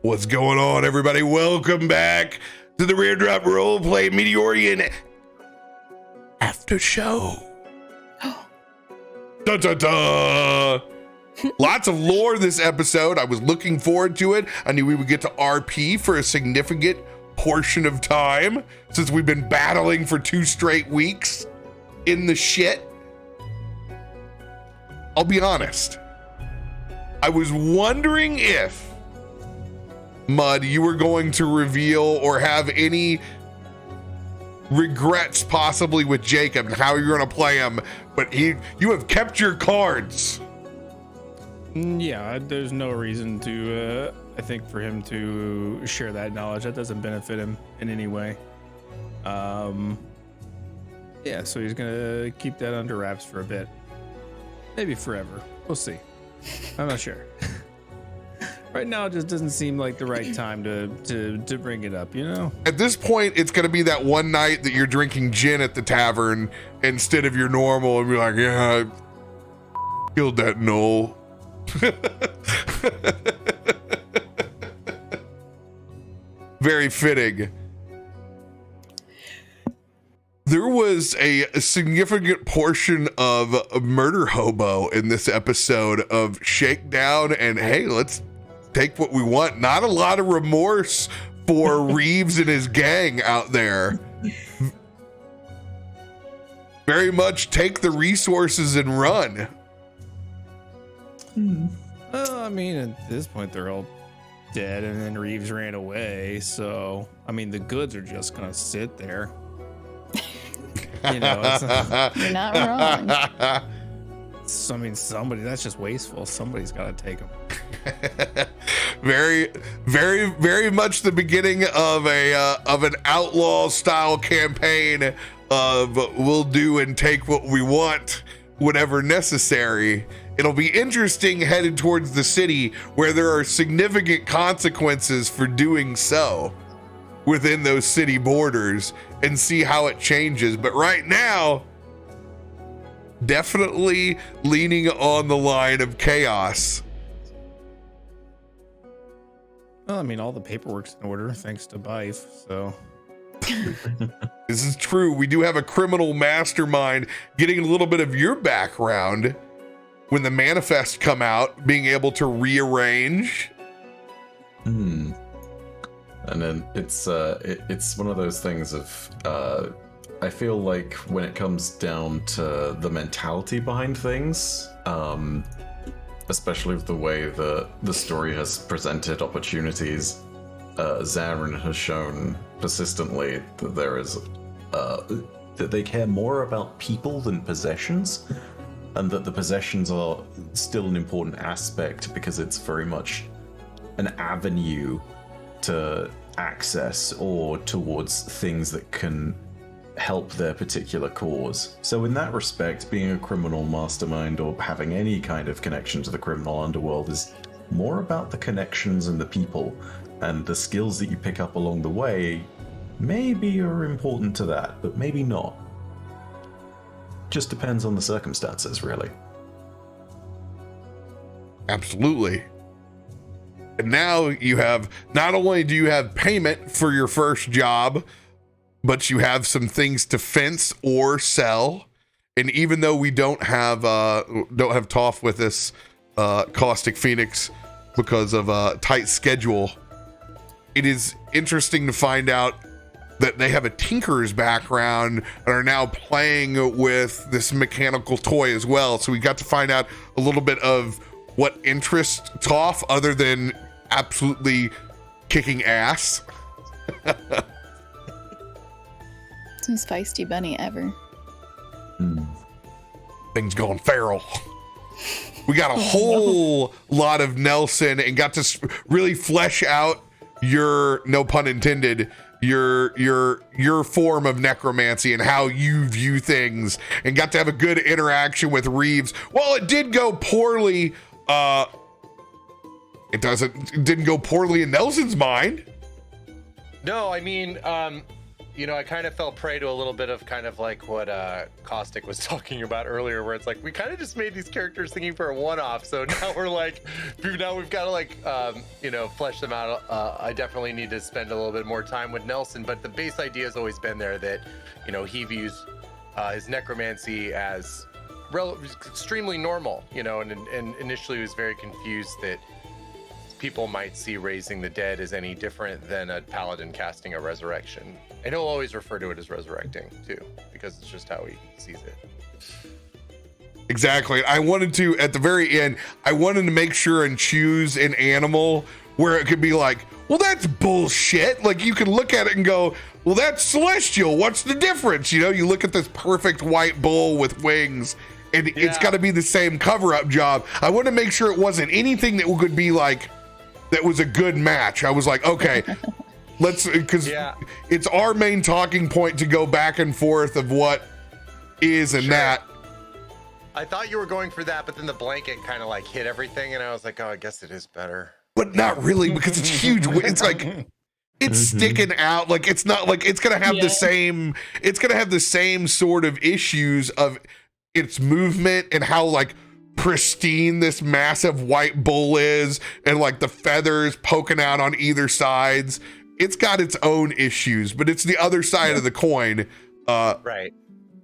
What's going on, everybody? Welcome back to the Rare Drop Roleplay Meteorian After Show. Dun, dun, dun. Lots of lore this episode. I was looking forward to it. I knew we would get to RP for a significant portion of time since we've been battling for 2 straight weeks in the shit. I'll be honest. I was wondering if, Mud, you were going to reveal or have any regrets possibly with Jacob and how you're going to play him, but you have kept your cards. Yeah, there's no reason to, I think, for him to share that knowledge. That doesn't benefit him in any way. Yeah, so he's gonna keep that under wraps for a bit. Maybe forever. We'll see. I'm not sure. Right now, it just doesn't seem like the right time to bring it up, you know? At this point, it's going to be that one night that you're drinking gin at the tavern instead of your normal, and you're like, yeah, I killed that Noel. Very fitting. There was a significant portion of a murder hobo in this episode of shakedown and, hey, let's take what we want. Not a lot of remorse for Reeves and his gang out there. Very much take the resources and run. Well, I mean, at this point, they're all dead, and then Reeves ran away. So, I mean, the goods are just gonna sit there. You know, You're not wrong. I mean, that's just wasteful. Somebody's got to take them. Very, very, very much the beginning of an outlaw style campaign of we'll do and take what we want, whatever necessary. It'll be interesting headed towards the city where there are significant consequences for doing so within those city borders and see how it changes. But right now, definitely leaning on the line of chaos. Well, I mean, all the paperwork's in order thanks to Byf, so. This is true. We do have a criminal mastermind. Getting a little bit of your background when the manifests come out, being able to rearrange. And then it's one of those things of I feel like when it comes down to the mentality behind things, especially with the way the story has presented opportunities, Zanryn has shown persistently that there is that they care more about people than possessions, and that the possessions are still an important aspect because it's very much an avenue to access or towards things that can help their particular cause. So in that respect, being a criminal mastermind or having any kind of connection to the criminal underworld is more about the connections and the people, and the skills that you pick up along the way maybe are important to that, but maybe not. Just depends on the circumstances, really. Absolutely. And now you have, not only do you have payment for your first job, but you have some things to fence or sell. And even though we don't have Toff with us, CausticPhoenix, because of a tight schedule, it is interesting to find out that they have a tinkerer's background and are now playing with this mechanical toy as well. So we got to find out a little bit of what interests Toff other than absolutely kicking ass. Most feisty bunny ever. Things going feral. We got a whole lot of Nelson and got to really flesh out your, no pun intended, your form of necromancy and how you view things, and got to have a good interaction with Reeves. While it did go poorly, it didn't go poorly in Nelson's mind. No, I mean, I kind of fell prey to a little bit of kind of like what Caustic was talking about earlier, where it's like we kind of just made these characters thinking for a one-off. So now we're like, now we've got to like, flesh them out. I definitely need to spend a little bit more time with Nelson, but the base idea has always been there that, he views his necromancy as extremely normal, and initially was very confused that people might see raising the dead as any different than a paladin casting a resurrection. And he'll always refer to it as resurrecting too, because it's just how he sees it. Exactly. I wanted to, at the very end, I wanted to make sure and choose an animal where it could be like, well, that's bullshit. Like you can look at it and go, well, that's celestial. What's the difference? You look at this perfect white bull with wings and it's got to be the same cover-up job. I want to make sure it wasn't anything that could be like, that was a good match. I was like, okay, because it's our main talking point to go back and forth of what is and that. I thought you were going for that, but then the blanket kind of like hit everything, and I was like, oh, I guess it is better. But not really, because it's huge. It's like it's sticking out. Like it's not like it's gonna have the same. It's gonna have the same sort of issues of its movement and how like pristine this massive white bull is, and like the feathers poking out on either sides. It's got its own issues, but it's the other side of the coin. Right.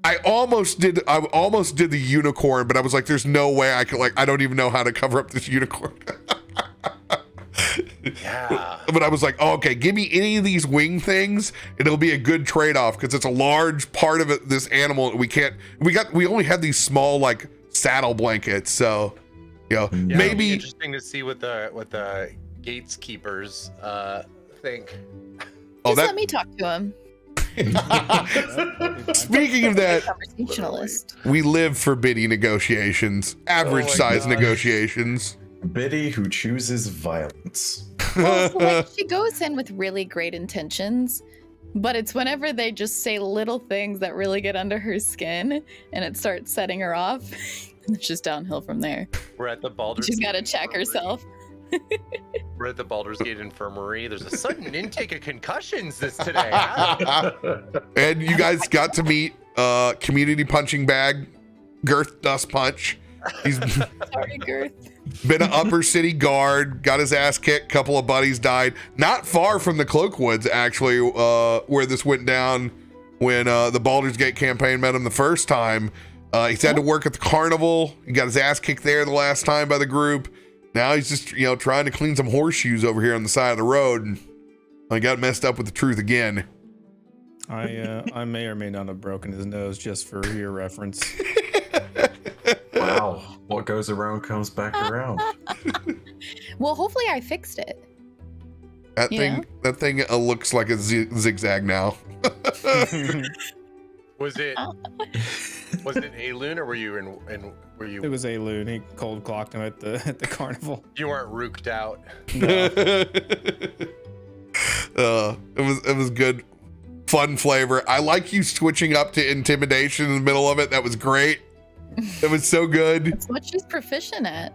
I almost did the unicorn, but I was like, there's no way I could, like, I don't even know how to cover up this unicorn. Yeah. But I was like, oh, okay, give me any of these wing things and it'll be a good trade-off, because it's a large part of it, this animal. We only had these small like saddle blankets, so maybe interesting to see what the gates keepers think. Just let me talk to him. Speaking of that, Conversationalist. we live for Biddy negotiations, average size negotiations. Biddy who chooses violence. Well, so like, she goes in with really great intentions, but it's whenever they just say little things that really get under her skin and it starts setting her off. And it's just downhill from there. We're at the Baldur's She's got to Gate check herself. We're at the Baldur's Gate Infirmary. There's a sudden intake of concussions today. And you guys got to meet community punching bag, Girth Dust Punch. He's Sorry, Girth. been an upper city guard, got his ass kicked, couple of buddies died. Not far from the Cloakwoods, actually, where this went down when the Baldur's Gate campaign met him the first time. He's had to work at the carnival. He got his ass kicked there the last time by the group. Now he's just, trying to clean some horseshoes over here on the side of the road. And I got messed up with the truth again. I may or may not have broken his nose, just for your reference. Wow, what goes around comes back around. Well, hopefully I fixed it. That thing looks like a zigzag now. Was it a loon, or were you It was a loon. He cold clocked him at the carnival. You weren't rooked out. No. It was good, fun flavor. I like you switching up to intimidation in the middle of it. That was great. It was so good. That's what she's proficient at.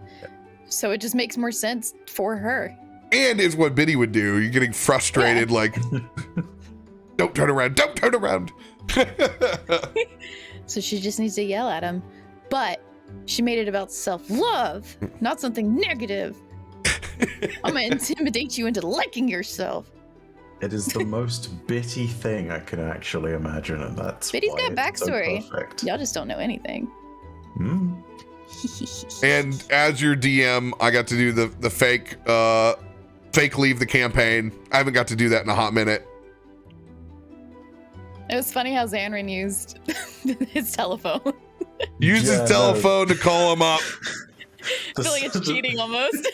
So it just makes more sense for her. And is what Biddy would do. You're getting frustrated, like, don't turn around, don't turn around. So she just needs to yell at him. But she made it about self-love, not something negative. I'm gonna intimidate you into liking yourself. It is the most bitty thing I can actually imagine, and that's Bitty's why got it's so backstory. perfect. Y'all just don't know anything. And as your DM, I got to do the fake leave the campaign. I haven't got to do that in a hot minute. It was funny how Zanryn used his telephone. Use his telephone to call him up. I feel like it's cheating almost.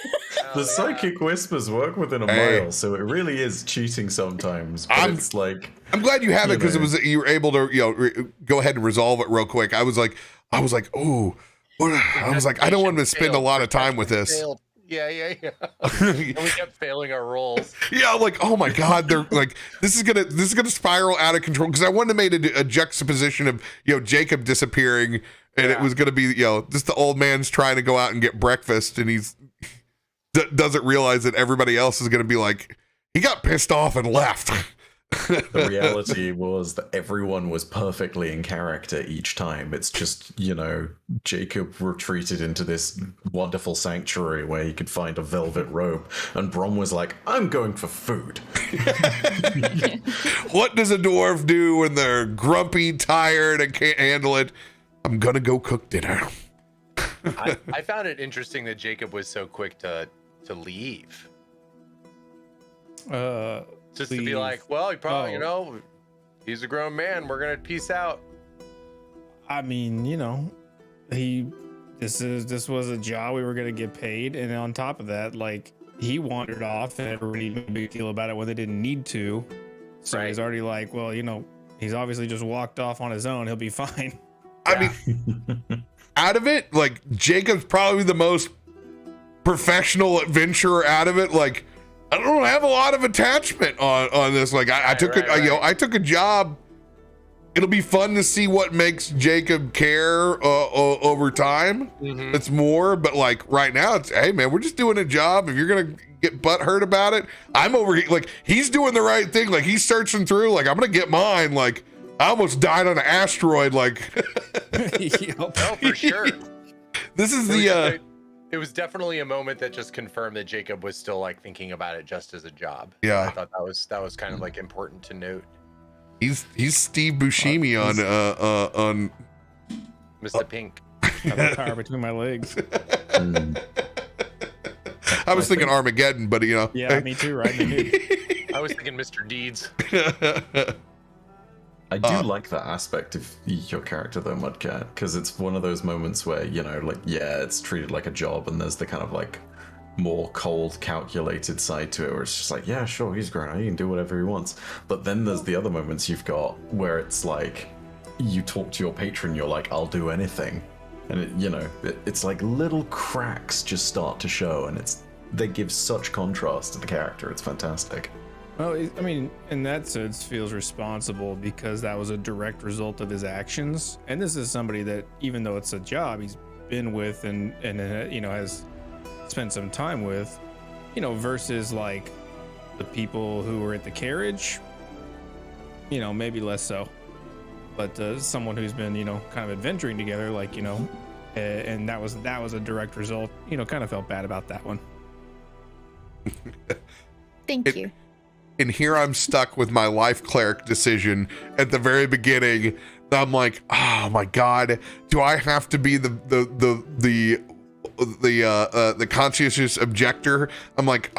The psychic whispers work within a mile, so it really is cheating sometimes. But it's like, I'm glad you have it, because you were able to go ahead and resolve it real quick. I was like, oh, I was like, I don't want to spend a lot of time with this. Yeah. And we kept failing our rolls. Yeah, I'm like, oh my god, they're like, this is gonna spiral out of control, because I wanted to make a juxtaposition of Jacob disappearing, and it was gonna be just the old man's trying to go out and get breakfast, and he's doesn't realize that everybody else is gonna be like, he got pissed off and left. The reality was that everyone was perfectly in character each time. It's just, Jacob retreated into this wonderful sanctuary where he could find a velvet robe, and Brom was like, I'm going for food. What does a dwarf do when they're grumpy, tired, and can't handle it? I'm gonna go cook dinner. I found it interesting that Jacob was so quick to leave. Just to be like, well, he probably, he's a grown man. We're gonna peace out. I mean, this was a job, we were gonna get paid, and on top of that, like, he wandered off, and everybody made a big deal about it when they didn't need to. So Right. he's already like, well, he's obviously just walked off on his own. He'll be fine. I mean, out of it, like, Jacob's probably the most professional adventurer out of it. Like, I don't have a lot of attachment on this. Like, I took a job. It'll be fun to see what makes Jacob care over time. Mm-hmm. It's more, but like right now, it's, hey man, we're just doing a job. If you're gonna get butthurt about it, I'm over here. Like, he's doing the right thing. Like, he's searching through. Like, I'm gonna get mine. Like, I almost died on an asteroid. Like, Oh, for sure. this is It was definitely a moment that just confirmed that Jacob was still like thinking about it just as a job. Yeah. I thought that was kind of like important to note. he's Steve Buscemi on Mr. Pink. I have power between my legs. I was thinking Armageddon, but Yeah, me too, right? Me too. I was thinking Mr. Deeds. I do like that aspect of your character though, Mudcat, because it's one of those moments where, it's treated like a job, and there's the kind of like more cold, calculated side to it, where it's just like, yeah, sure, he's grown up, he can do whatever he wants. But then there's the other moments you've got where it's like, you talk to your patron, you're like, I'll do anything. And it's like little cracks just start to show, and they give such contrast to the character. It's fantastic. Well, I mean, in that sense, feels responsible because that was a direct result of his actions. And this is somebody that, even though it's a job, he's been with and has spent some time with, versus like the people who were at the carriage, maybe less so. But someone who's been, kind of adventuring together, like, and that was a direct result. Kind of felt bad about that one. Thank you. And here I'm stuck with my life cleric decision at the very beginning. I'm like, oh my god, do I have to be the conscientious objector? I'm like,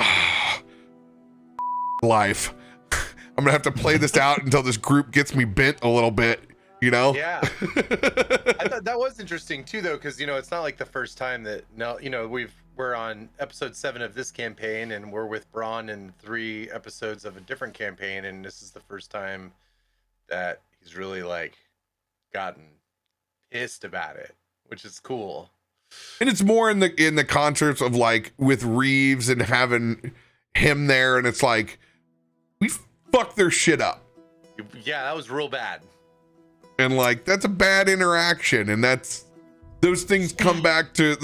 life. I'm gonna have to play this out until this group gets me bent a little bit. Yeah. I thought that was interesting too, though, because it's not like the first time that we're on episode 7 of this campaign, and we're with Bron in 3 episodes of a different campaign, and this is the first time that he's really like gotten pissed about it, which is cool. And it's more in the concerts of like with Reeves and having him there, and it's like we fucked their shit up. Yeah, that was real bad. And like that's a bad interaction, and those things come back to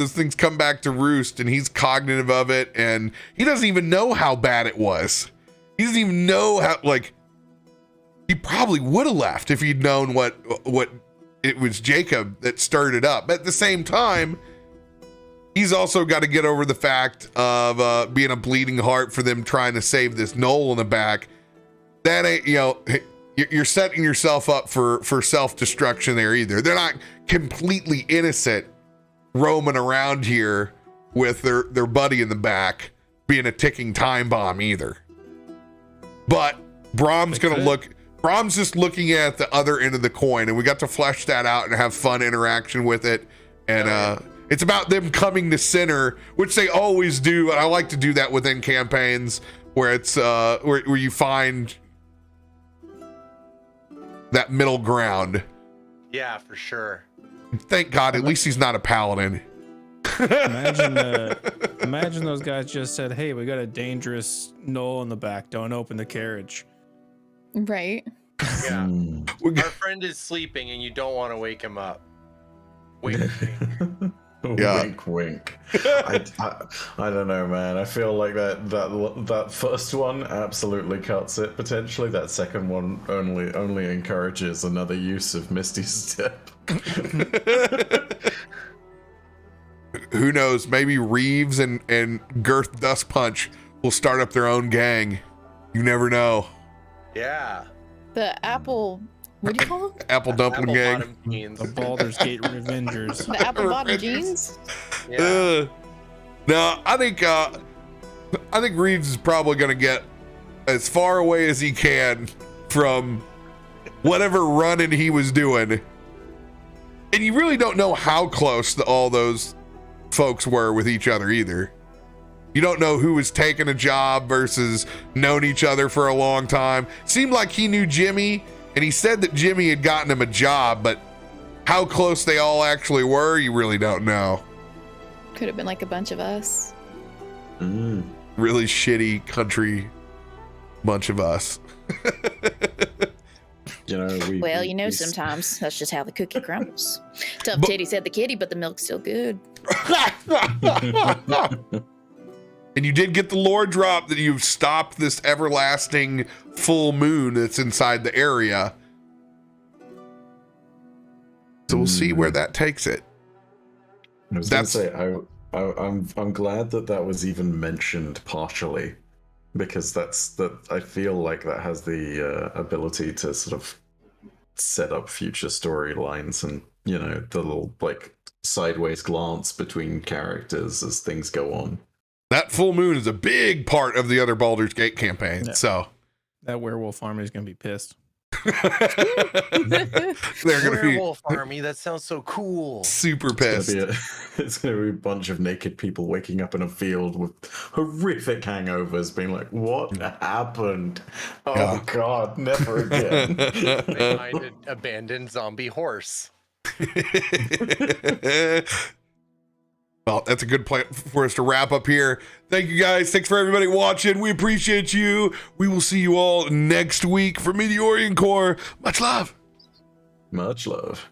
roost, and he's cognitive of it, and he doesn't even know how bad it was. He doesn't even know how, like, he probably would have left if he'd known what it was Jacob that stirred it up. But at the same time, he's also got to get over the fact of being a bleeding heart for them trying to save this knoll in the back. That ain't, you're setting yourself up for self-destruction there either. They're not completely innocent roaming around here with their buddy in the back being a ticking time bomb either. But Brom's just looking at the other end of the coin, and we got to flesh that out and have fun interaction with it. And it's about them coming to center, which they always do. And I like to do that within campaigns where it's where you find that middle ground. Yeah, for sure. Thank God, at least he's not a paladin. Imagine those guys just said, "Hey, we got a dangerous knoll in the back. Don't open the carriage." Right. Yeah. Our friend is sleeping, and you don't want to wake him up. Wait. Yeah. Wink, wink. I don't know, man. I feel like that first one absolutely cuts it. Potentially, that second one only encourages another use of Misty Step. Who knows? Maybe Reeves and Girth Dust Punch will start up their own gang. You never know. Yeah. The apple. What do you call them? Apple Dumpling Apple Gang. bottom jeans. The Baldur's Gate Revengers. The apple bottom jeans. Yeah. No, I think Reeves is probably going to get as far away as he can from whatever running he was doing. And you really don't know how close all those folks were with each other either. You don't know who was taking a job versus known each other for a long time. Seemed like he knew Jimmy, and he said that Jimmy had gotten him a job, but how close they all actually were, you really don't know. Could have been like a bunch of us. Really shitty country bunch of us. You know, Well, you know, sometimes that's just how the cookie crumbles. Tough titty said the kitty, but the milk's still good. And you did get the lore drop that you've stopped this everlasting full moon that's inside the area. So we'll see where that takes it. I was going to say, I'm glad that was even mentioned partially, because I feel like that has the ability to sort of set up future storylines and, you know, the little like sideways glance between characters as things go on. That full moon is a big part of the other Baldur's Gate campaign. Yeah. So that werewolf army is going to be pissed. They're gonna be werewolf army. That sounds so cool. Super pissed. It's gonna be a bunch of naked people waking up in a field with horrific hangovers, being like, "What happened? Oh God, never again." They find an abandoned zombie horse. Well, that's a good plan for us to wrap up here. Thank you guys. Thanks for everybody watching. We appreciate you. We will see you all next week for Meteorian Core. Much love. Much love.